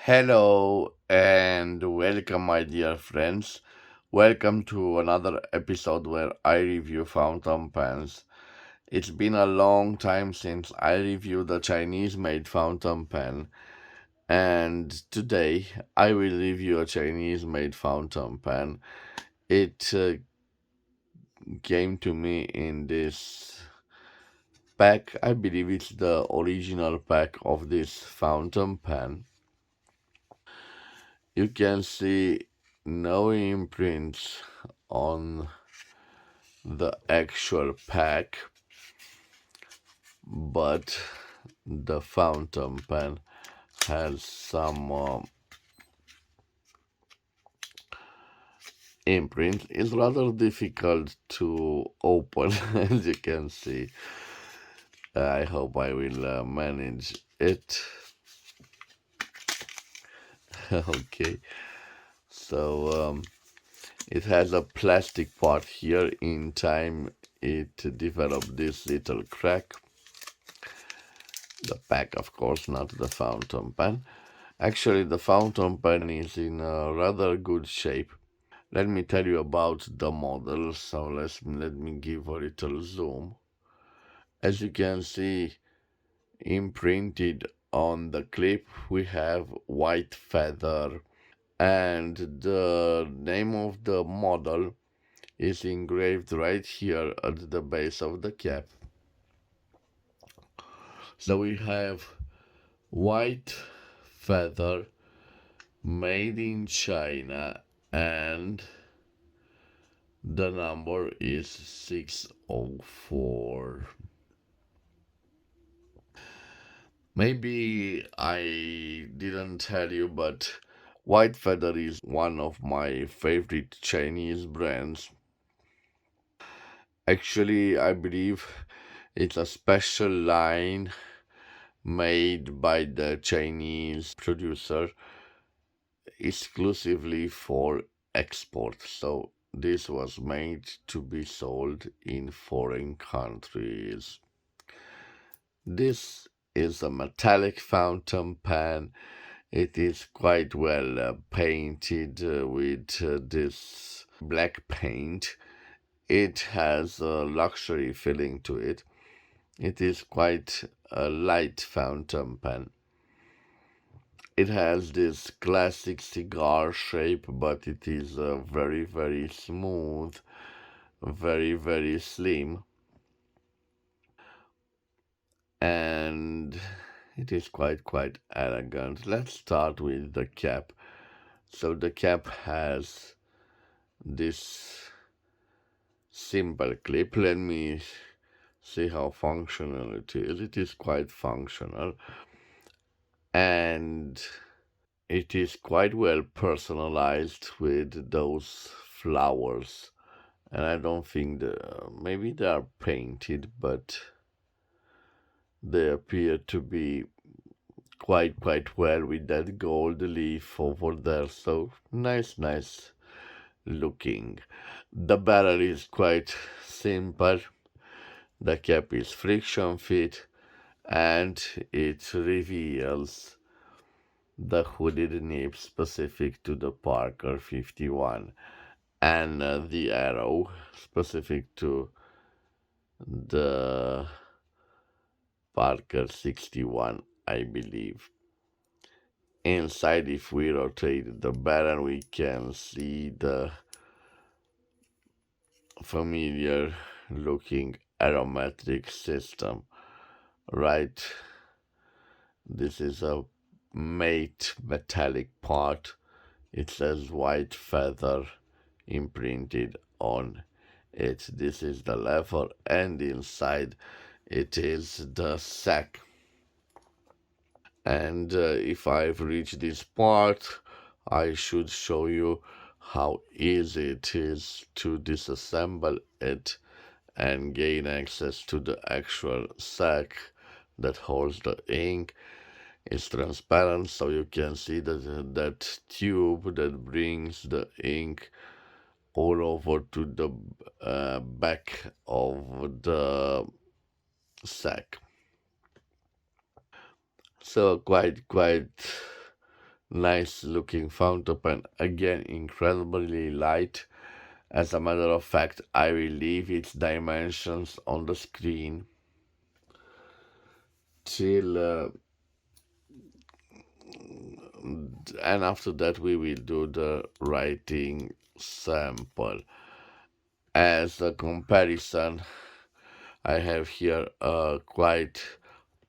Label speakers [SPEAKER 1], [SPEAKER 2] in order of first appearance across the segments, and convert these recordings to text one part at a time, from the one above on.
[SPEAKER 1] Hello and welcome, my dear friends. Welcome to another episode where I review fountain pens. It's been a long time since I reviewed a Chinese made fountain pen, and today I will review a Chinese made fountain pen. It came to me in this pack. I believe it's the original pack of this fountain pen. You can see no imprints on the actual pack, but the fountain pen has some imprint. It's rather difficult to open, as you can see. I hope I will manage it. Okay, so it has a plastic part here. In time, it developed this little crack. The pack, of course, not the fountain pen. Actually, the fountain pen is in a rather good shape. Let me tell you about the model. So let me give a little zoom. As you can see, imprinted on the clip, we have white feather, and the name of the model is engraved right here at the base of the cap. So we have white feather made in China, and the number is 604. Maybe I didn't tell you, but White Feather is one of my favorite Chinese brands. Actually, I believe it's a special line made by the Chinese producer exclusively for export. So this was made to be sold in foreign countries. This is a metallic fountain pen. It is quite well painted with this black paint. It has a luxury feeling to it. It is quite a light fountain pen. It has this classic cigar shape, but it is very, very smooth, very, very slim, and it is quite elegant. Let's start with the cap. So the cap has this simple clip. Let me see how functional it is. It is quite functional, and it is quite well personalized with those flowers. And I don't think maybe they are painted, but they appear to be quite well with that gold leaf over there. So nice looking. The barrel is quite simple. The cap is friction fit, and it reveals the hooded nib specific to the Parker 51, and the arrow specific to the Parker 61, I believe. Inside, if we rotate the barrel, we can see the familiar looking aromatic system. Right, this is a matte metallic part. It says White Feather imprinted on it. This is the lever, and inside it is the sack. And if I've reached this part, I should show you how easy it is to disassemble it and gain access to the actual sack that holds the ink. It's transparent, so you can see that tube that brings the ink all over to the back of the sack. So quite Nice looking fountain pen, again incredibly light. As a matter of fact, I will leave its dimensions on the screen till and after that we will do the writing sample. As a comparison, I have here a quite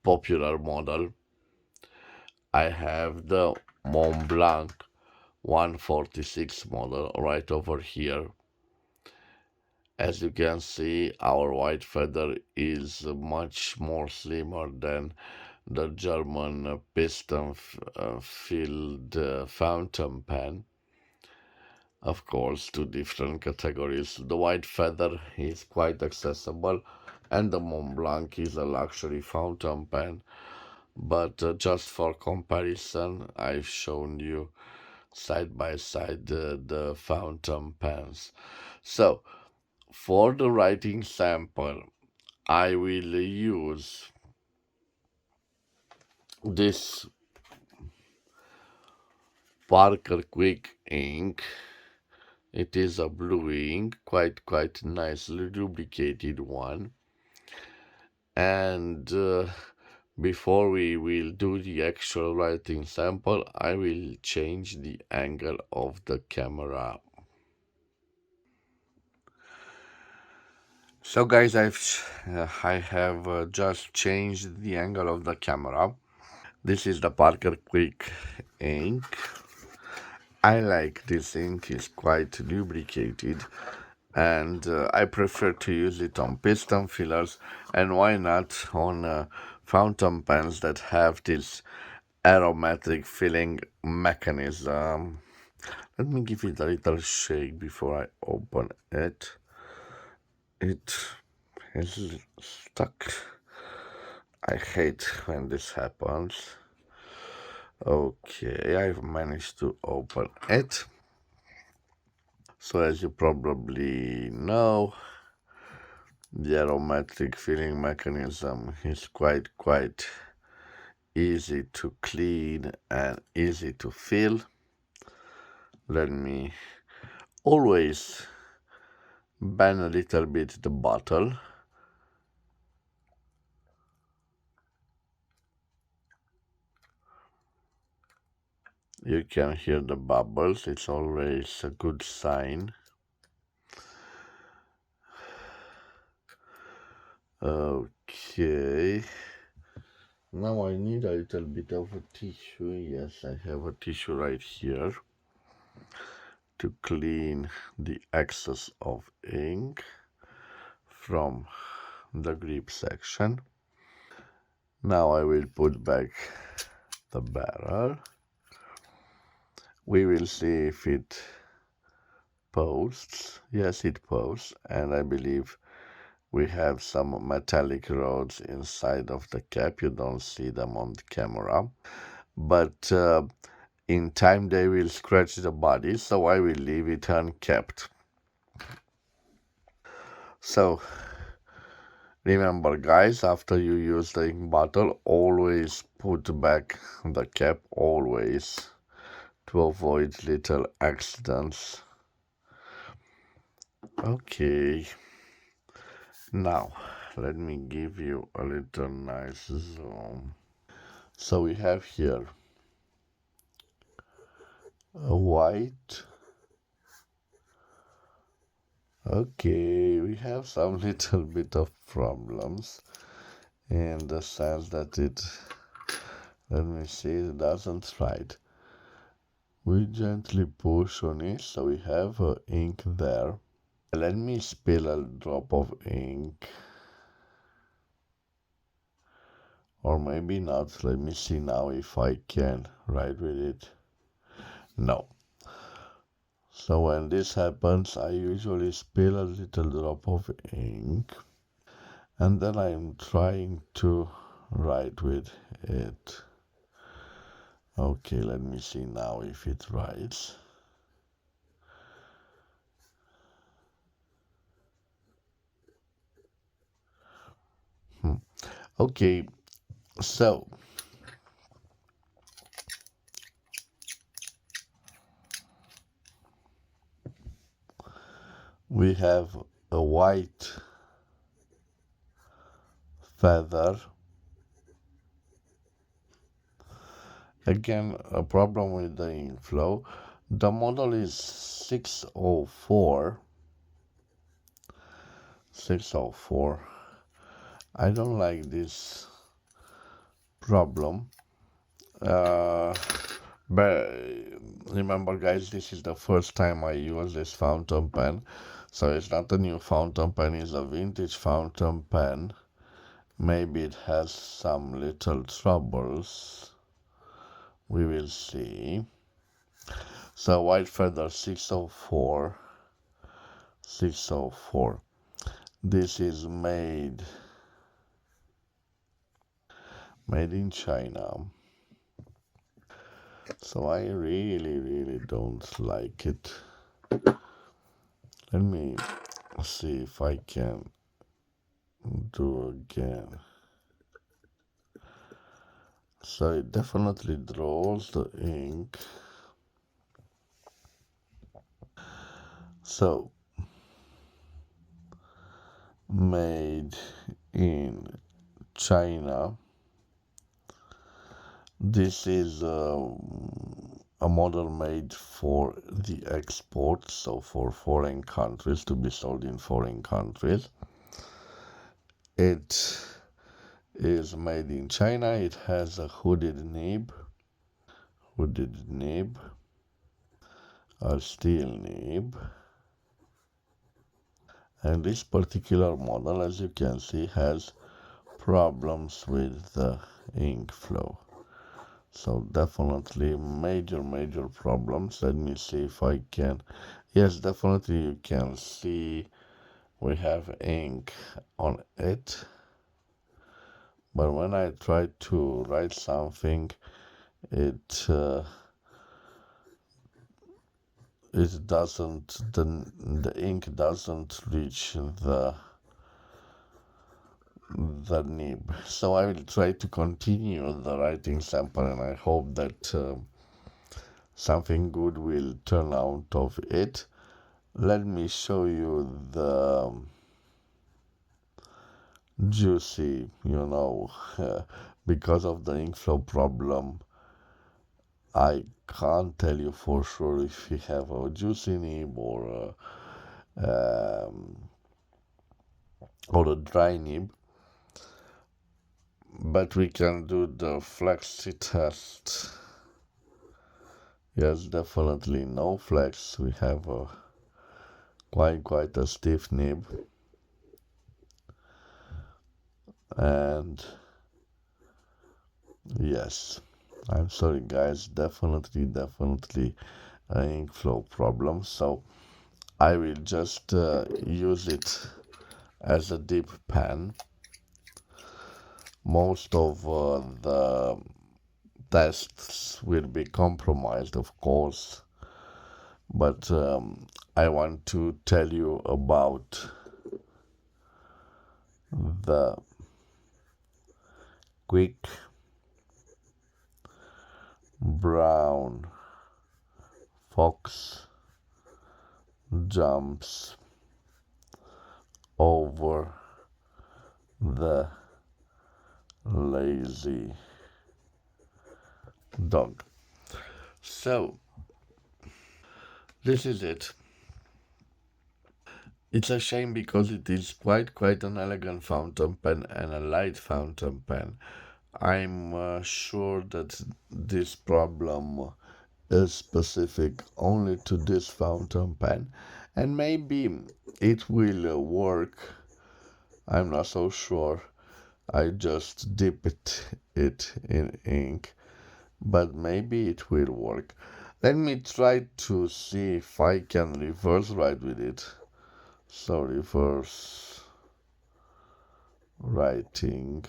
[SPEAKER 1] popular model. I have the Mont Blanc 146 model right over here. As you can see, our white feather is much more slimmer than the German piston-filled fountain pen. Of course, two different categories. The white feather is quite accessible, and the Mont Blanc is a luxury fountain pen. But just for comparison, I've shown you side by side the fountain pens. So, for the writing sample, I will use this Parker Quick ink. It is a blue ink, quite nicely lubricated one. And before we will do the actual writing sample, I will change the angle of the camera. So guys, I have just changed the angle of the camera. This is the Parker Quick ink. I like this ink, it's quite lubricated, and I prefer to use it on piston fillers, and why not on fountain pens that have this aromatic filling mechanism. Let me give it a little shake before I open it. It is stuck. I hate when this happens. Okay, I've managed to open it. So as you probably know, the aromatic filling mechanism is quite easy to clean and easy to fill. Let me always bend a little bit the bottle. You can hear the bubbles, it's always a good sign. Okay, now I need a little bit of a tissue. Yes, I have a tissue right here to clean the excess of ink from the grip section. Now I will put back the barrel. We will see if it posts. Yes, it posts, and I believe we have some metallic rods inside of the cap. You don't see them on the camera, but in time they will scratch the body, so I will leave it uncapped. So remember guys, after you use the ink bottle, always put back the cap, always, to avoid little accidents. Okay, now let me give you a little nice zoom. So we have here a white. Okay, we have some little bit of problems in the sense that let me see, it doesn't write. We gently push on it, so we have ink there. Let me spill a drop of ink, or maybe not. Let me see now if I can write with it. No. So when this happens, I usually spill a little drop of ink, and then I'm trying to write with it. Okay, let me see now if it writes. Okay, so we have a white feather. Again, a problem with the ink flow. The model is 604. 604. I don't like this problem. Uh, but remember, guys, this is the first time I use this fountain pen. So it's not a new fountain pen, it's a vintage fountain pen. Maybe it has some little troubles. We will see. So white feather 604. 604. This is made in China. So I really don't like it. Let me see if I can do again. So it definitely draws the ink. So made in China. This is a model made for the export, so for foreign countries, to be sold in foreign countries. It is made in China. It has a hooded nib, a steel nib, and this particular model, as you can see, has problems with the ink flow. So definitely major problems. Let me see if I can. Yes, definitely you can see we have ink on it. But when I try to write something, it it doesn't the ink doesn't reach the nib. So I will try to continue the writing sample, and I hope that something good will turn out of it. Let me show you the juicy, because of the ink flow problem. I can't tell you for sure if we have a juicy nib or a dry nib, but we can do the flexi test. Yes, definitely no flex. We have a quite a stiff nib, and yes, I'm sorry guys, definitely an ink flow problem. So I will just use it as a dip pen. Most of the tests will be compromised, of course, but I want to tell you about the quick brown fox jumps over the lazy dog. So this is it. It's a shame because it is quite an elegant fountain pen and a light fountain pen. I'm sure that this problem is specific only to this fountain pen, and maybe it will work. I'm not so sure. I just dip it in ink, but maybe it will work. Let me try to see if I can reverse write with it. So reverse writing,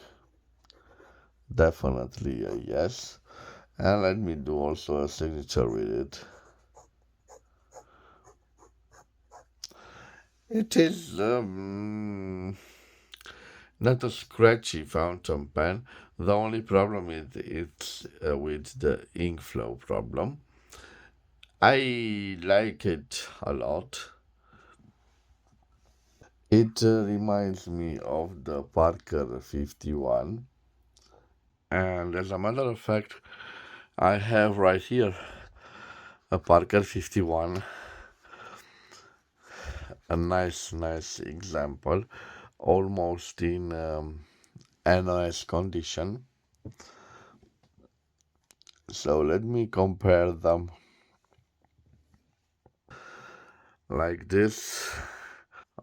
[SPEAKER 1] definitely a yes. And let me do also a signature with it. It is not a scratchy fountain pen. The only problem is it's with the ink flow problem. I like it a lot. It reminds me of the Parker 51. And as a matter of fact, I have right here a Parker 51, a nice example, almost in NOS condition. So let me compare them like this.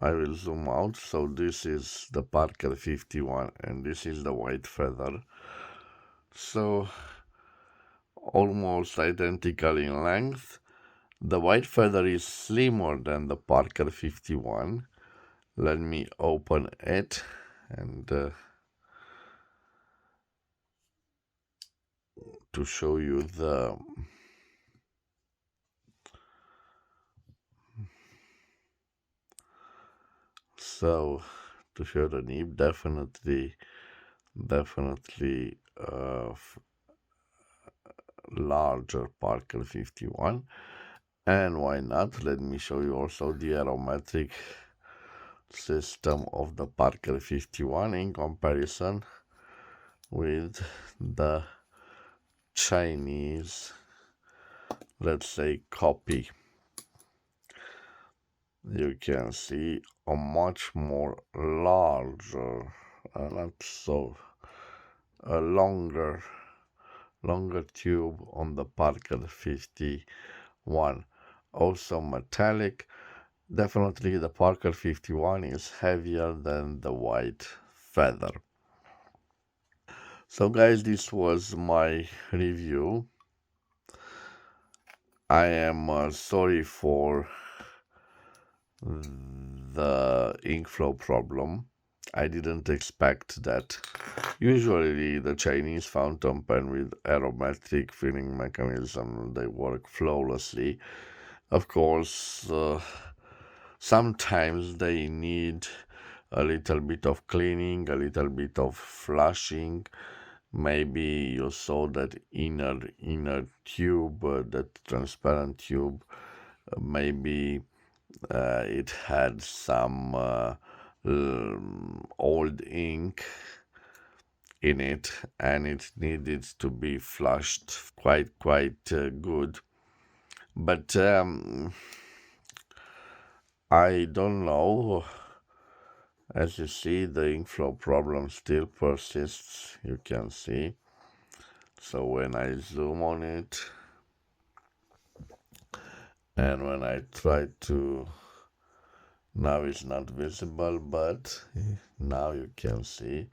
[SPEAKER 1] I will zoom out. So this is the Parker 51 and this is the white feather. So almost identical in length. The white feather is slimmer than the Parker 51. Let me open it and to show you the so to show the nib, definitely larger Parker 51. And why not? Let me show you also the aromatic system of the Parker 51 in comparison with the Chinese, let's say, copy. You can see a much more larger, not so, a longer tube on the Parker 51. Also metallic. Definitely the Parker 51 is heavier than the white feather. So guys, this was my review. I am sorry for the ink flow problem. I didn't expect that. Usually the Chinese fountain pen with aromatic filling mechanism, they work flawlessly. Of course, sometimes they need a little bit of cleaning, a little bit of flushing. Maybe you saw that inner tube, that transparent tube. Maybe it had some old ink in it, and it needed to be flushed quite good. But I don't know. As you see, the ink flow problem still persists. You can see. So when I zoom on it, and when I try to, now it's not visible, but now you can see.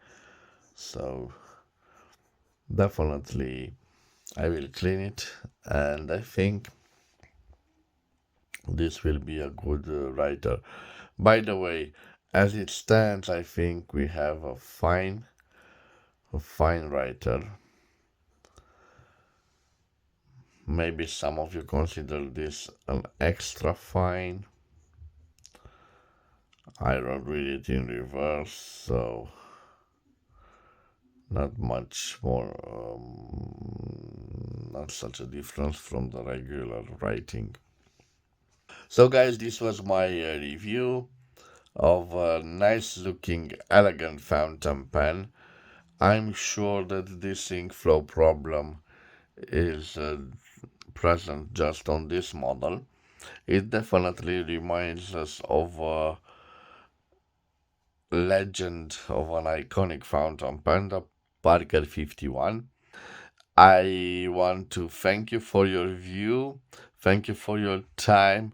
[SPEAKER 1] So definitely I will clean it, and I think this will be a good writer. By the way, as it stands, I think we have a fine writer. Maybe some of you consider this an extra fine. I don't read it in reverse, so not much more, not such a difference from the regular writing. So guys, this was my review of a nice looking elegant fountain pen. I'm sure that this ink flow problem is present just on this model. It definitely reminds us of a legend of an iconic fountain pen, the Parker 51. I want to thank you for your view. Thank you for your time.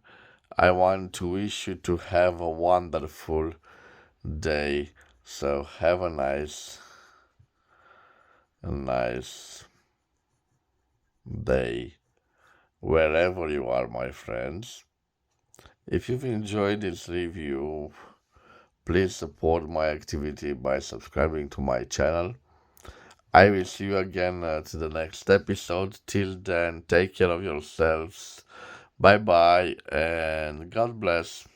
[SPEAKER 1] I want to wish you to have a wonderful day. So have a nice day wherever you are, my friends. If you've enjoyed this review, please support my activity by subscribing to my channel. I will see you again to the next episode. Till then, take care of yourselves. Bye bye and God bless.